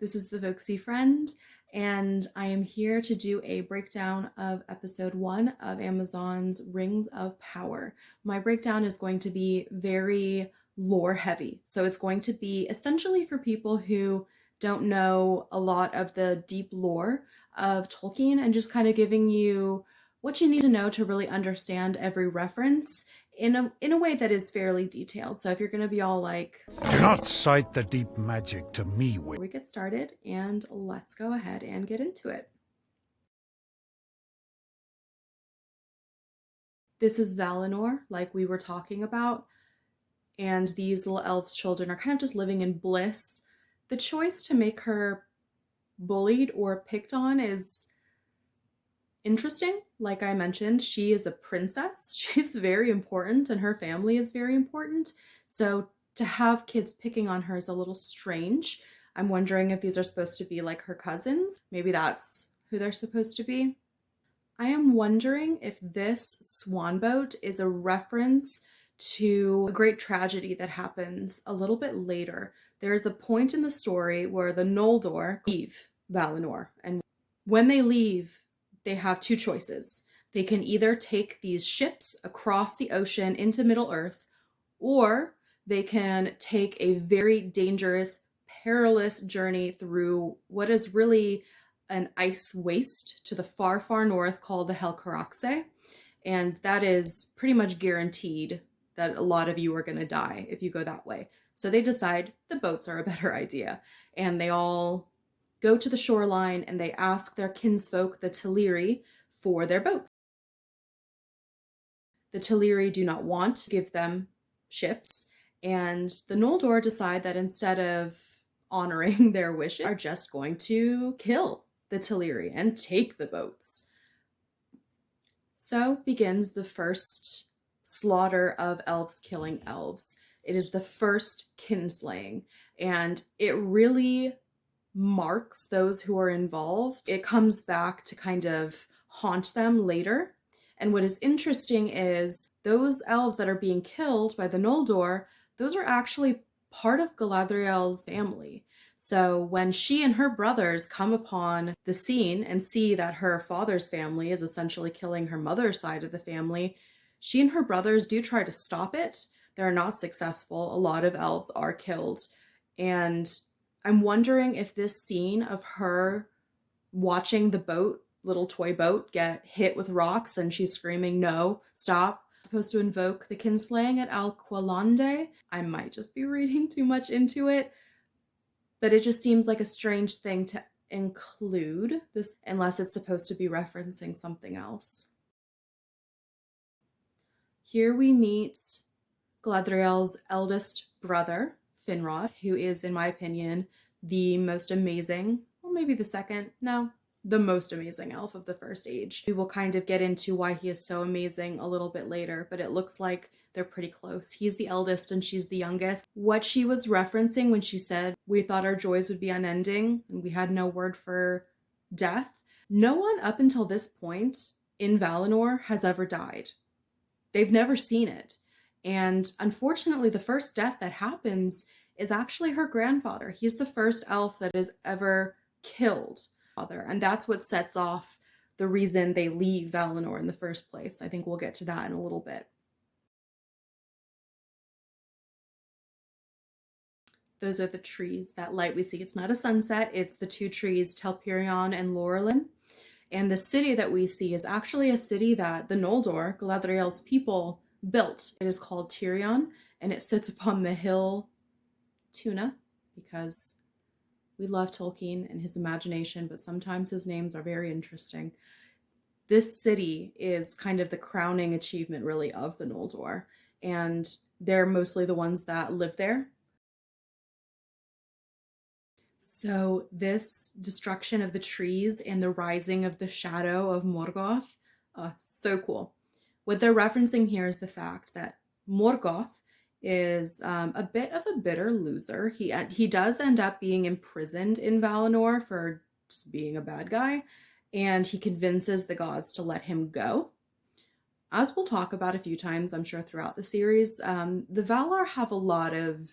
This is the Folksy Friend, and I am here to do a breakdown of episode 1 of Amazon's Rings of Power. My breakdown is going to be very lore heavy, so it's going to be essentially for people who don't know a lot of the deep lore of Tolkien and just kind of giving you what you need to know to really understand every reference in a way that is fairly detailed. So if you're going to be all like, do not cite the deep magic to me. We get started, and let's go ahead and get into it. This is Valinor, like we were talking about, and these little elves children are kind of just living in bliss. The choice to make her bullied or picked on is interesting. Like I mentioned, she is a princess. She's very important and her family is very important. So to have kids picking on her is a little strange. I'm wondering if these are supposed to be like her cousins. Maybe that's who they're supposed to be. I am wondering if this swan boat is a reference to a great tragedy that happens a little bit later. There's a point in the story where the Noldor leave Valinor, and when they leave, they have two choices. They can either take these ships across the ocean into Middle-earth, or they can take a very dangerous, perilous journey through what is really an ice waste to the far, far north called the Helcaraxe. And that is pretty much guaranteed that a lot of you are going to die if you go that way. So they decide the boats are a better idea. And they all go to the shoreline and they ask their kinsfolk, the Teleri, for their boats. The Teleri do not want to give them ships, and the Noldor decide that instead of honoring their wishes, are just going to kill the Teleri and take the boats. So begins the first slaughter of elves killing elves. It is the first kinslaying, and it really marks those who are involved. It comes back to kind of haunt them later. And what is interesting is those elves that are being killed by the Noldor, those are actually part of Galadriel's family. So when she and her brothers come upon the scene and see that her father's family is essentially killing her mother's side of the family, she and her brothers do try to stop it. They're not successful. A lot of elves are killed. And I'm wondering if this scene of her watching the boat, little toy boat, get hit with rocks and she's screaming, no, stop, supposed to invoke the kinslaying at Alqualonde. I might just be reading too much into it, but it just seems like a strange thing to include this unless it's supposed to be referencing something else. Here we meet Galadriel's eldest brother, Finrod, who is, in my opinion, the most amazing, or maybe the most amazing elf of the First Age. We will kind of get into why he is so amazing a little bit later, but it looks like they're pretty close. He's the eldest and she's the youngest. What she was referencing when she said, we thought our joys would be unending and we had no word for death, no one up until this point in Valinor has ever died. They've never seen it. And unfortunately, the first death that happens is actually her grandfather. He's the first elf that is ever killed. And that's what sets off the reason they leave Valinor in the first place. I think we'll get to that in a little bit. Those are the trees, that light we see. It's not a sunset, it's the two trees, Telperion and Laurelin. And the city that we see is actually a city that the Noldor, Galadriel's people, built. It is called Tirion, and it sits upon the hill Tuna, because we love Tolkien and his imagination, but sometimes his names are very interesting. This city is kind of the crowning achievement, really, of the Noldor, and they're mostly the ones that live there. So this destruction of the trees and the rising of the shadow of Morgoth, so cool. What they're referencing here is the fact that Morgoth is a bit of a bitter loser. He does end up being imprisoned in Valinor for just being a bad guy, and he convinces the gods to let him go. As we'll talk about a few times, I'm sure, throughout the series, the Valar have a lot of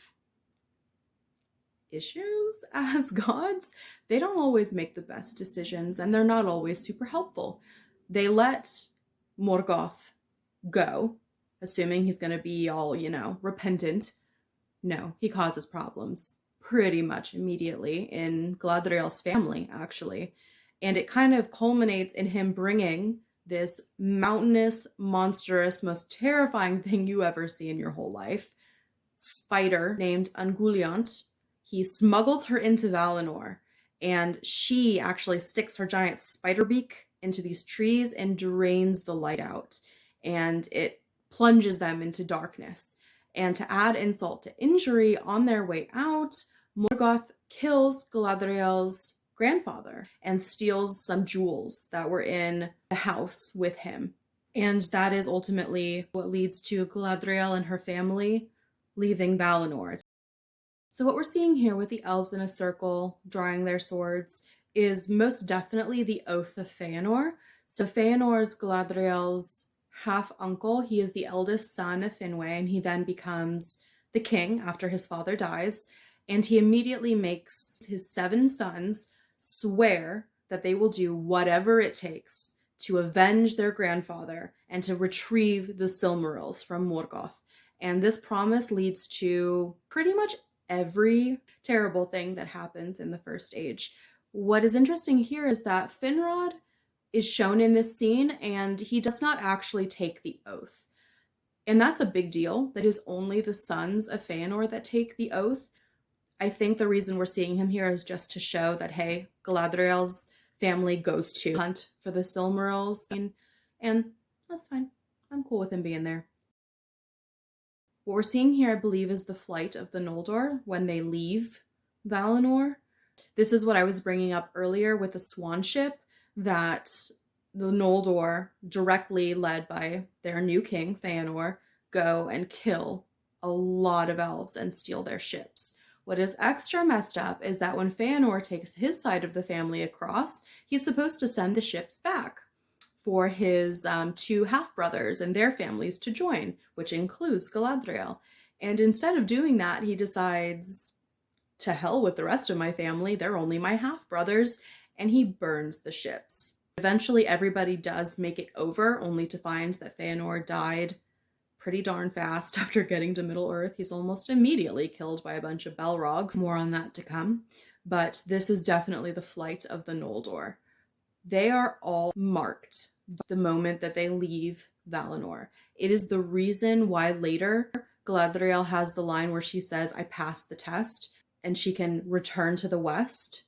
issues as gods. They don't always make the best decisions, and they're not always super helpful. They let Morgoth go, assuming he's going to be all, repentant. No, he causes problems pretty much immediately in Galadriel's family, actually. And it kind of culminates in him bringing this mountainous, monstrous, most terrifying thing you ever see in your whole life, spider named Ungoliant. He smuggles her into Valinor, and she actually sticks her giant spider beak into these trees and drains the light out, and it plunges them into darkness. And to add insult to injury, on their way out, Morgoth kills Galadriel's grandfather and steals some jewels that were in the house with him. And that is ultimately what leads to Galadriel and her family leaving Valinor. So what we're seeing here with the elves in a circle drawing their swords is most definitely the Oath of Feanor. So Feanor's Galadriel's half-uncle. He is the eldest son of Finwe, and he then becomes the king after his father dies. And he immediately makes his 7 sons swear that they will do whatever it takes to avenge their grandfather and to retrieve the Silmarils from Morgoth. And this promise leads to pretty much every terrible thing that happens in the First Age. What is interesting here is that Finrod is shown in this scene, and he does not actually take the oath. And that's a big deal. That is only the sons of Feanor that take the oath. I think the reason we're seeing him here is just to show that, hey, Galadriel's family goes to hunt for the Silmarils, and that's fine. I'm cool with him being there. What we're seeing here, I believe, is the flight of the Noldor when they leave Valinor. This is what I was bringing up earlier with the Swan Ship, that the Noldor, directly led by their new king, Feanor, go and kill a lot of elves and steal their ships. What is extra messed up is that when Feanor takes his side of the family across, he's supposed to send the ships back for his 2 half-brothers and their families to join, which includes Galadriel. And instead of doing that, he decides, to hell with the rest of my family, they're only my half-brothers, and he burns the ships. Eventually, everybody does make it over, only to find that Feanor died pretty darn fast after getting to Middle-earth. He's almost immediately killed by a bunch of Balrogs. More on that to come. But this is definitely the flight of the Noldor. They are all marked the moment that they leave Valinor. It is the reason why later Galadriel has the line where she says, I passed the test, and she can return to the west.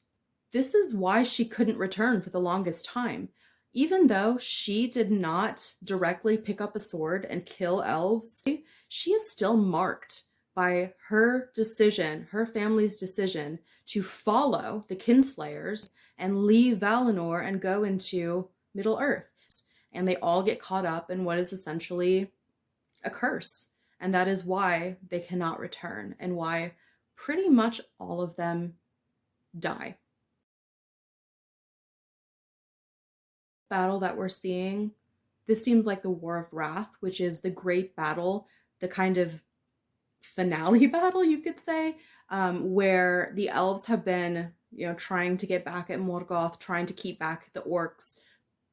This is why she couldn't return for the longest time. Even though she did not directly pick up a sword and kill elves, she is still marked by her decision, her family's decision, to follow the Kinslayers and leave Valinor and go into Middle-earth. And they all get caught up in what is essentially a curse. And that is why they cannot return, and why pretty much all of them die. Battle that we're seeing, this seems like the War of Wrath, which is the great battle, the kind of finale battle, you could say, where the elves have been, trying to get back at Morgoth, trying to keep back the orcs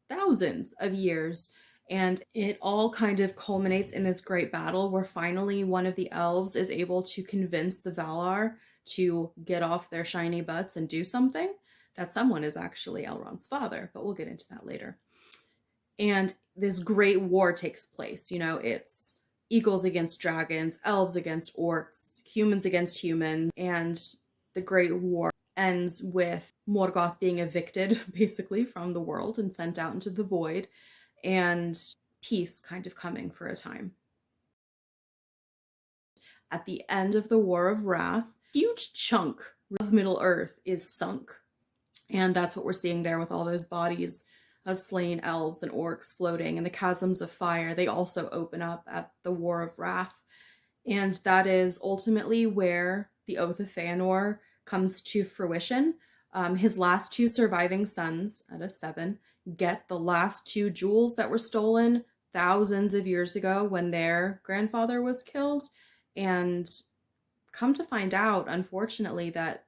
thousands of years. And it all kind of culminates in this great battle where finally one of the elves is able to convince the Valar to get off their shiny butts and do something. That someone is actually Elrond's father, but we'll get into that later. And this great war takes place. It's eagles against dragons, elves against orcs, humans against humans, and the great war ends with Morgoth being evicted, basically, from the world and sent out into the void, and peace kind of coming for a time. At the end of the War of Wrath, a huge chunk of Middle-earth is sunk. And that's what we're seeing there with all those bodies of slain elves and orcs floating, and the chasms of fire. They also open up at the War of Wrath. And that is ultimately where the Oath of Feanor comes to fruition. His last 2 surviving sons out of 7 get the last 2 jewels that were stolen thousands of years ago when their grandfather was killed, and come to find out, unfortunately, that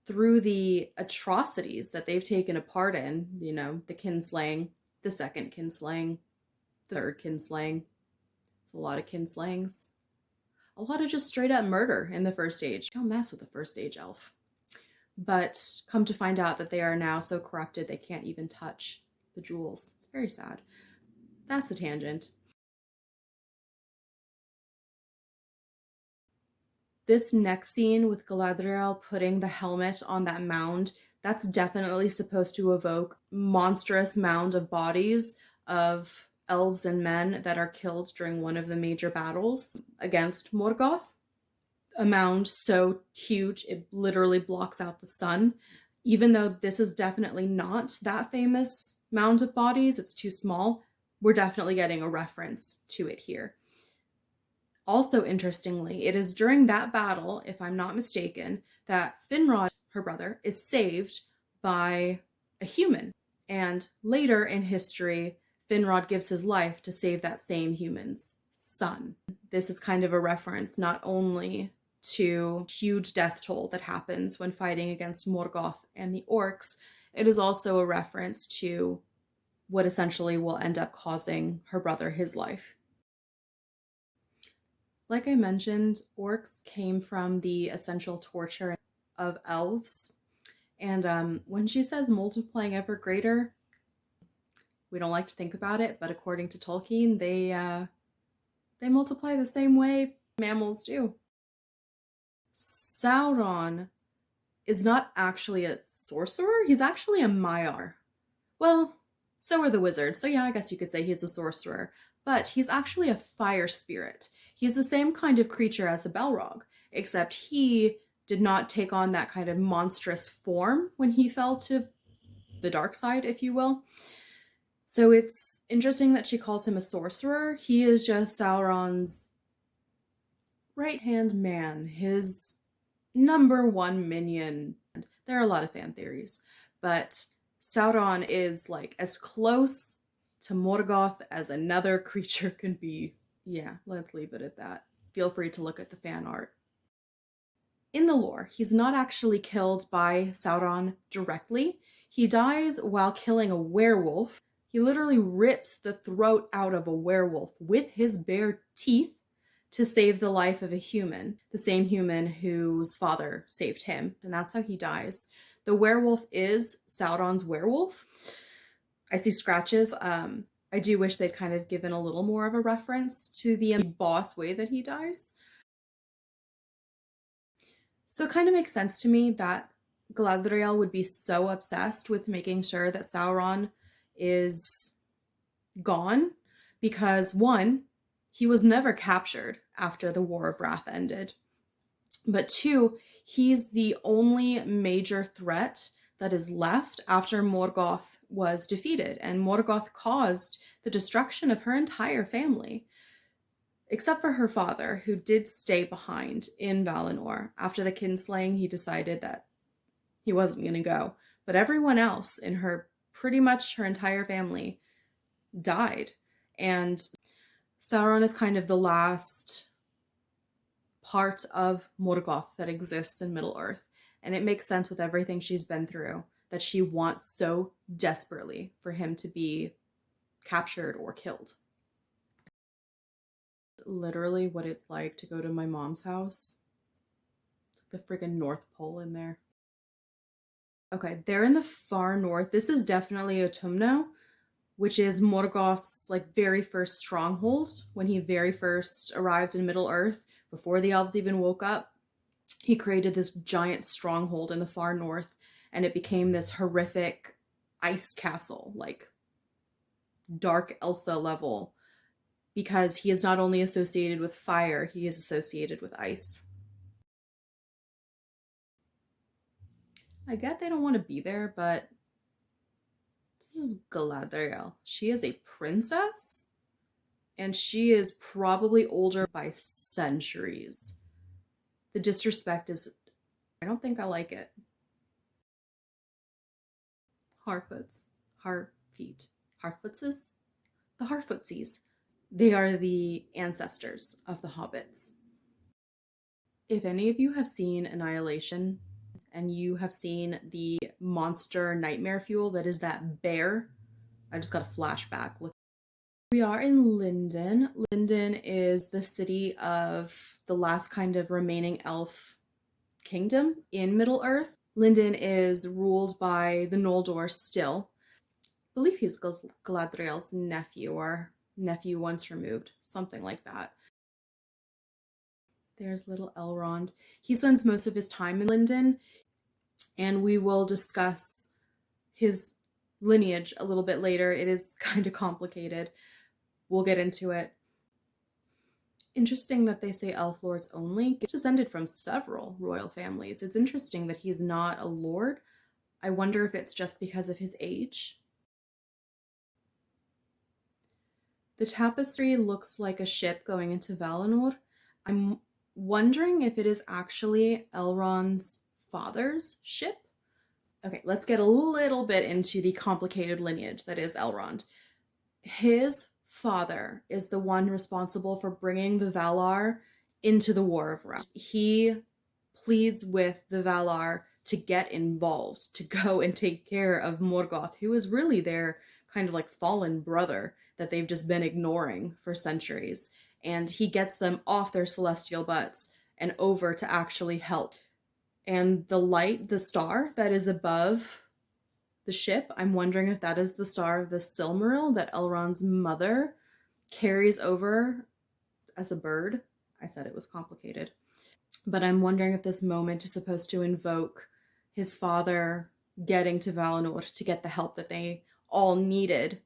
through the atrocities that they've taken a part in, you know, the kinslaying, the second kinslaying, the third kinslaying, it's a lot of kinslayings, a lot of just straight up murder in the first age. Don't mess with the first age elf. But come to find out that they are now so corrupted they can't even touch the jewels. It's very sad. That's a tangent. This next scene with Galadriel putting the helmet on that mound, that's definitely supposed to evoke monstrous mound of bodies of elves and men that are killed during one of the major battles against Morgoth. A mound so huge it literally blocks out the sun. Even though this is definitely not that famous mound of bodies, it's too small, we're definitely getting a reference to it here. Also, interestingly, it is during that battle, if I'm not mistaken, that Finrod, her brother, is saved by a human. And later in history, Finrod gives his life to save that same human's son. This is kind of a reference not only to huge death toll that happens when fighting against Morgoth and the orcs, it is also a reference to what essentially will end up causing her brother his life. Like I mentioned, orcs came from the essential torture of elves. And when she says multiplying ever greater, we don't like to think about it, but according to Tolkien, they multiply the same way mammals do. Sauron is not actually a sorcerer. He's actually a Maiar. Well, so are the wizards. So yeah, I guess you could say he's a sorcerer. But he's actually a fire spirit. He's the same kind of creature as a Balrog, except he did not take on that kind of monstrous form when he fell to the dark side, if you will. So it's interesting that she calls him a sorcerer. He is just Sauron's right-hand man, his number one minion. There are a lot of fan theories, but Sauron is like as close to Morgoth as another creature can be. Yeah, let's leave it at that. Feel free to look at the fan art. In the lore, he's not actually killed by Sauron directly. He dies while killing a werewolf. He literally rips the throat out of a werewolf with his bare teeth to save the life of a human, the same human whose father saved him. And that's how he dies. The werewolf is Sauron's werewolf. I see scratches. I do wish they'd kind of given a little more of a reference to the boss way that he dies. So it kind of makes sense to me that Galadriel would be so obsessed with making sure that Sauron is gone because, one, he was never captured after the War of Wrath ended. But two, he's the only major threat that is left after Morgoth was defeated, and Morgoth caused the destruction of her entire family, except for her father, who did stay behind in Valinor. After the kinslaying, he decided that he wasn't going to go, but everyone else in her, pretty much her entire family, died. And Sauron is kind of the last part of Morgoth that exists in Middle-earth. And it makes sense with everything she's been through that she wants so desperately for him to be captured or killed. Literally what it's like to go to my mom's house. It's like the friggin' North Pole in there. Okay, they're in the far north. This is definitely Autumno, which is Morgoth's like very first stronghold when he very first arrived in Middle-earth. Before the elves even woke up, he created this giant stronghold in the far north, and it became this horrific ice castle, like dark Elsa level, because he is not only associated with fire, he is associated with ice. I get they don't want to be there, but this is Galadriel. She is a princess, and she is probably older by centuries. The disrespect is, I don't think I like it. Harfoots. Harfeet. Harfootses? The Harfootsies. They are the ancestors of the hobbits. If any of you have seen Annihilation and you have seen the monster nightmare fuel that is that bear, I just got a flashback. Look, we are in Lindon. Lindon is the city of the last kind of remaining elf kingdom in Middle-earth. Lindon is ruled by the Noldor still. I believe he's Galadriel's nephew, or nephew once removed, something like that. There's little Elrond. He spends most of his time in Lindon, and we will discuss his lineage a little bit later. It is kind of complicated. We'll get into it. Interesting that they say elf lords only. He's descended from several royal families. It's interesting that he's not a lord. I wonder if it's just because of his age. The tapestry looks like a ship going into Valinor. I'm wondering if it is actually Elrond's father's ship. Okay, let's get a little bit into the complicated lineage that is Elrond. His father is the one responsible for bringing the Valar into the War of Realms. He pleads with the Valar to get involved, to go and take care of Morgoth, who is really their kind of like fallen brother that they've just been ignoring for centuries. And he gets them off their celestial butts and over to actually help. And the light, the star that is above the ship, I'm wondering if that is the star of the Silmaril that Elrond's mother carries over as a bird. I said it was complicated. But I'm wondering if this moment is supposed to invoke his father getting to Valinor to get the help that they all needed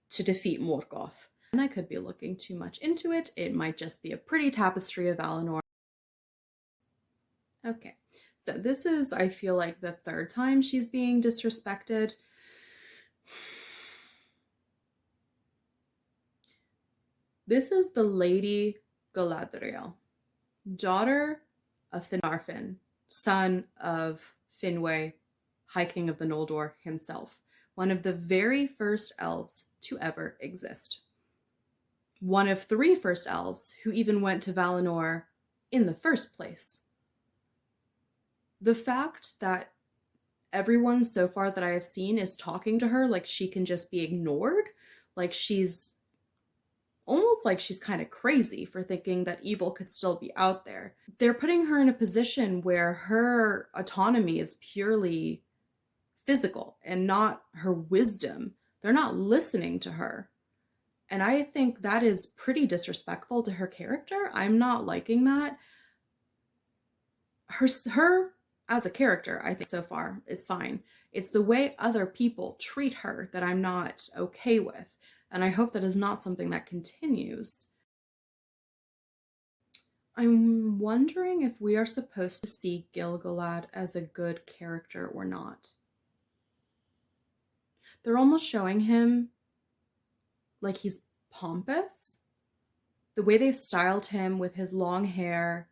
to defeat Morgoth. And I could be looking too much into it. It might just be a pretty tapestry of Valinor. Okay, so this is, I feel like, the third time she's being disrespected. This is the Lady Galadriel, daughter of Finarfin, son of Finwe, High King of the Noldor himself, one of the very first elves to ever exist. One of 3 first elves who even went to Valinor in the first place. The fact that everyone so far that I have seen is talking to her like she can just be ignored, like she's almost like she's kind of crazy for thinking that evil could still be out there. They're putting her in a position where her autonomy is purely physical and not her wisdom. They're not listening to her. And I think that is pretty disrespectful to her character. I'm not liking that. Her as a character, I think so far, is fine. It's the way other people treat her that I'm not okay with. And I hope that is not something that continues. I'm wondering if we are supposed to see Gil-galad as a good character or not. They're almost showing him like he's pompous. The way they've styled him with his long hair,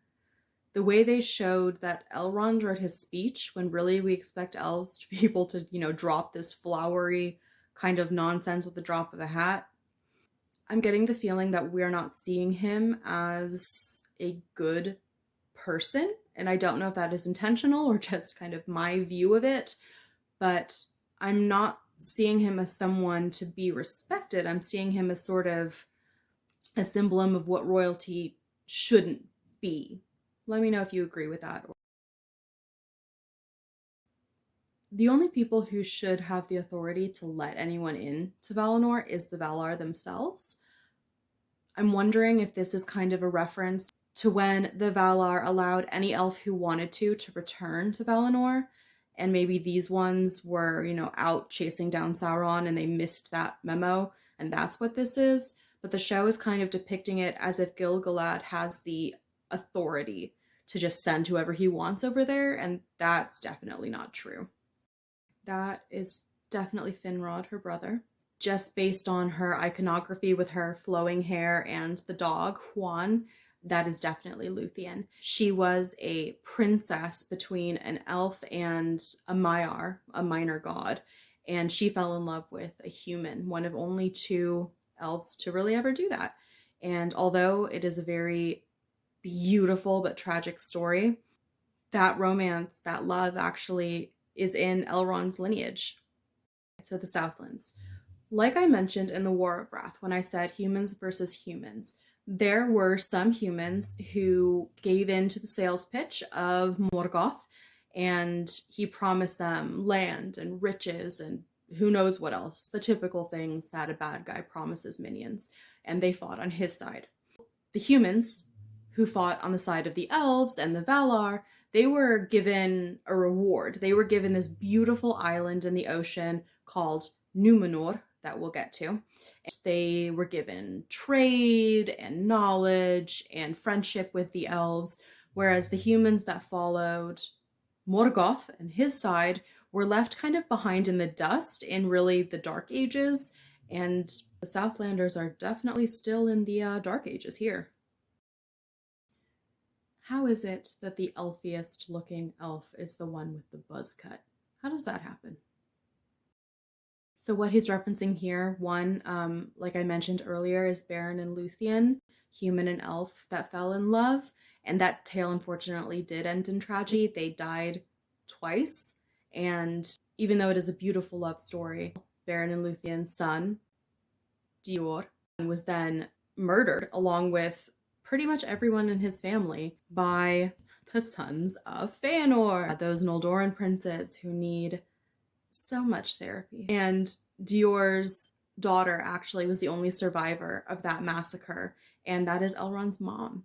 the way they showed that Elrond wrote his speech when really we expect elves to be able to, drop this flowery kind of nonsense with the drop of a hat. I'm getting the feeling that we're not seeing him as a good person, and I don't know if that is intentional or just kind of my view of it, but I'm not seeing him as someone to be respected. I'm seeing him as sort of a symbol of what royalty shouldn't be. Let me know if you agree with that. The only people who should have the authority to let anyone in to Valinor is the Valar themselves. I'm wondering if this is kind of a reference to when the Valar allowed any elf who wanted to return to Valinor, and maybe these ones were, out chasing down Sauron and they missed that memo, and that's what this is. But the show is kind of depicting it as if Gil-galad has the authority to just send whoever he wants over there, and that's definitely not true. That is definitely Finrod, her brother. Just based on her iconography with her flowing hair and the dog, Juan, that is definitely Luthien. She was a princess between an elf and a Maiar, a minor god, and she fell in love with a human, one of only 2 elves to really ever do that. And although it is a very beautiful but tragic story. That romance, that love actually is in Elrond's lineage. So the Southlands. Like I mentioned in the War of Wrath, when I said humans versus humans, there were some humans who gave in to the sales pitch of Morgoth, and he promised them land and riches and who knows what else, the typical things that a bad guy promises minions, and they fought on his side. The humans who fought on the side of the elves and the Valar, they were given a reward. They were given this beautiful island in the ocean called Numenor, that we'll get to. They were given trade and knowledge and friendship with the elves, whereas the humans that followed Morgoth and his side were left kind of behind in the dust in really the Dark Ages, and the Southlanders are definitely still in the Dark Ages here. How is it that the elfiest looking elf is the one with the buzz cut? How does that happen? So what he's referencing here, one, like I mentioned earlier, is Beren and Luthien, human and elf that fell in love. And that tale, unfortunately, did end in tragedy. They died twice. And even though it is a beautiful love story, Beren and Luthien's son, Dior, was then murdered along with pretty much everyone in his family by the sons of Feanor, those Noldoran princes who need so much therapy. And Dior's daughter actually was the only survivor of that massacre, and that is Elrond's mom.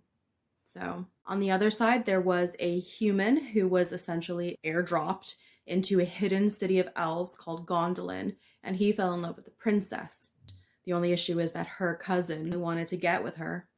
So on the other side, there was a human who was essentially airdropped into a hidden city of elves called Gondolin, and he fell in love with the princess. The only issue is that her cousin who wanted to get with her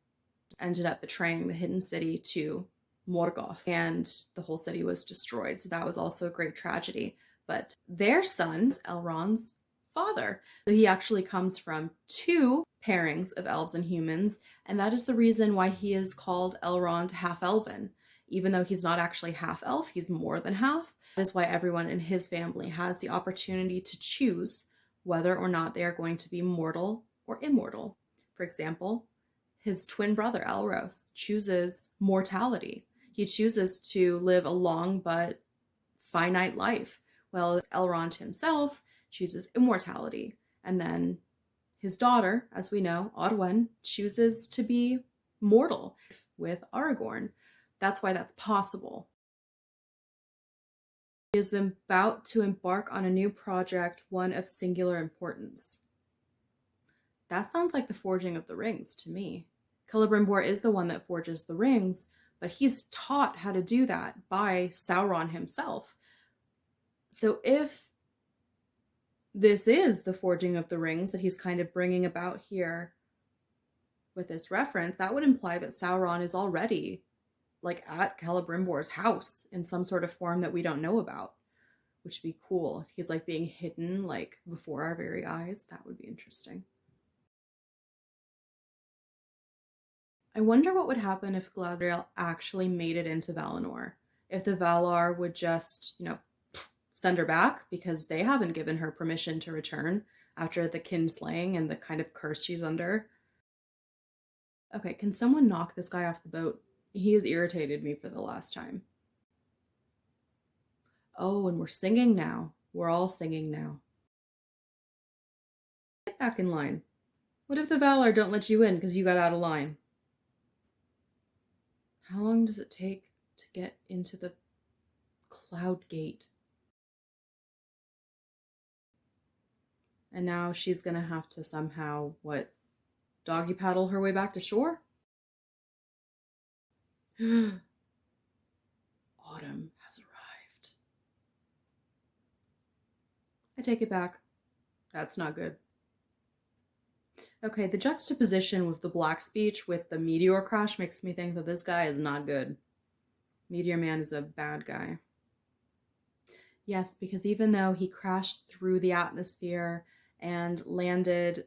ended up betraying the hidden city to Morgoth, and the whole city was destroyed. So that was also a great tragedy. But their son's Elrond's father. So he actually comes from two pairings of elves and humans, and that is the reason why he is called Elrond half-elven. Even though he's not actually half-elf, he's more than half. That is why everyone in his family has the opportunity to choose whether or not they are going to be mortal or immortal. For example, his twin brother Elros chooses mortality. He chooses to live a long but finite life, while Elrond himself chooses immortality. And then his daughter, as we know, Arwen, chooses to be mortal with Aragorn. That's why that's possible. He is about to embark on a new project, one of singular importance. That sounds like the forging of the rings to me. Celebrimbor is the one that forges the rings, but he's taught how to do that by Sauron himself. So if this is the forging of the rings that he's kind of bringing about here with this reference, that would imply that Sauron is already like at Celebrimbor's house in some sort of form that we don't know about, which would be cool. If he's like being hidden like before our very eyes, that would be interesting. I wonder what would happen if Galadriel actually made it into Valinor. If the Valar would just, send her back because they haven't given her permission to return after the kinslaying and the kind of curse she's under. Okay, can someone knock this guy off the boat? He has irritated me for the last time. Oh, and we're singing now. We're all singing now. Get back in line. What if the Valar don't let you in because you got out of line? How long does it take to get into the Cloud Gate? And now she's gonna have to somehow, doggy paddle her way back to shore? Autumn has arrived. I take it back. That's not good. Okay, the juxtaposition with the Black speech with the meteor crash makes me think that this guy is not good. Meteor Man is a bad guy. Yes, because even though he crashed through the atmosphere and landed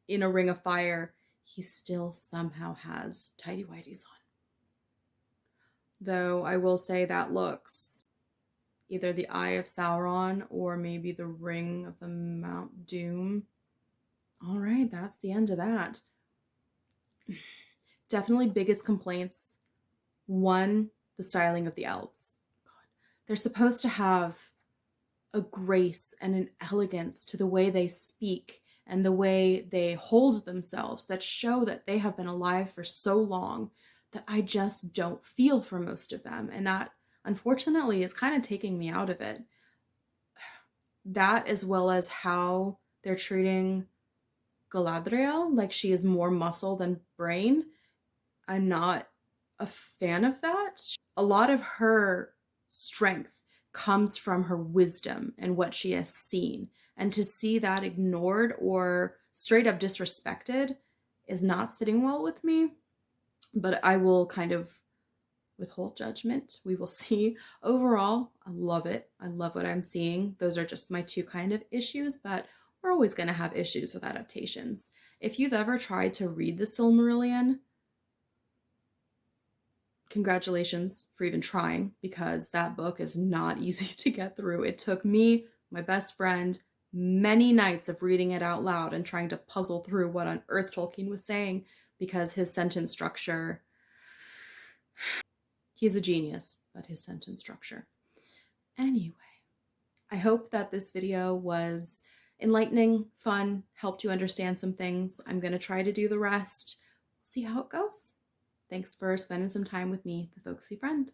in a ring of fire, he still somehow has tidy whities on. Though I will say that looks either the Eye of Sauron or maybe the Ring of the Mount Doom. All right, that's the end of that. Definitely biggest complaints One, the styling of the elves. They're supposed to have a grace and an elegance to the way they speak and the way they hold themselves that show that they have been alive for so long that I just don't feel for most of them. And that, unfortunately, is kind of taking me out of it. That, as well as how they're treating Galadriel like she is more muscle than brain. I'm not a fan of that. A lot of her strength comes from her wisdom and what she has seen. And to see that ignored or straight up disrespected is not sitting well with me. But I will kind of withhold judgment. We will see. Overall, I love it. I love what I'm seeing. Those are just my two kind of issues, but we're always going to have issues with adaptations. If you've ever tried to read the Silmarillion, congratulations for even trying, because that book is not easy to get through. It took me, my best friend, many nights of reading it out loud and trying to puzzle through what on earth Tolkien was saying, because his sentence structure, he's a genius, but his sentence structure. Anyway, I hope that this video was enlightening, fun, helped you understand some things. I'm going to try to do the rest. We'll see how it goes. Thanks for spending some time with me, the folksy friend.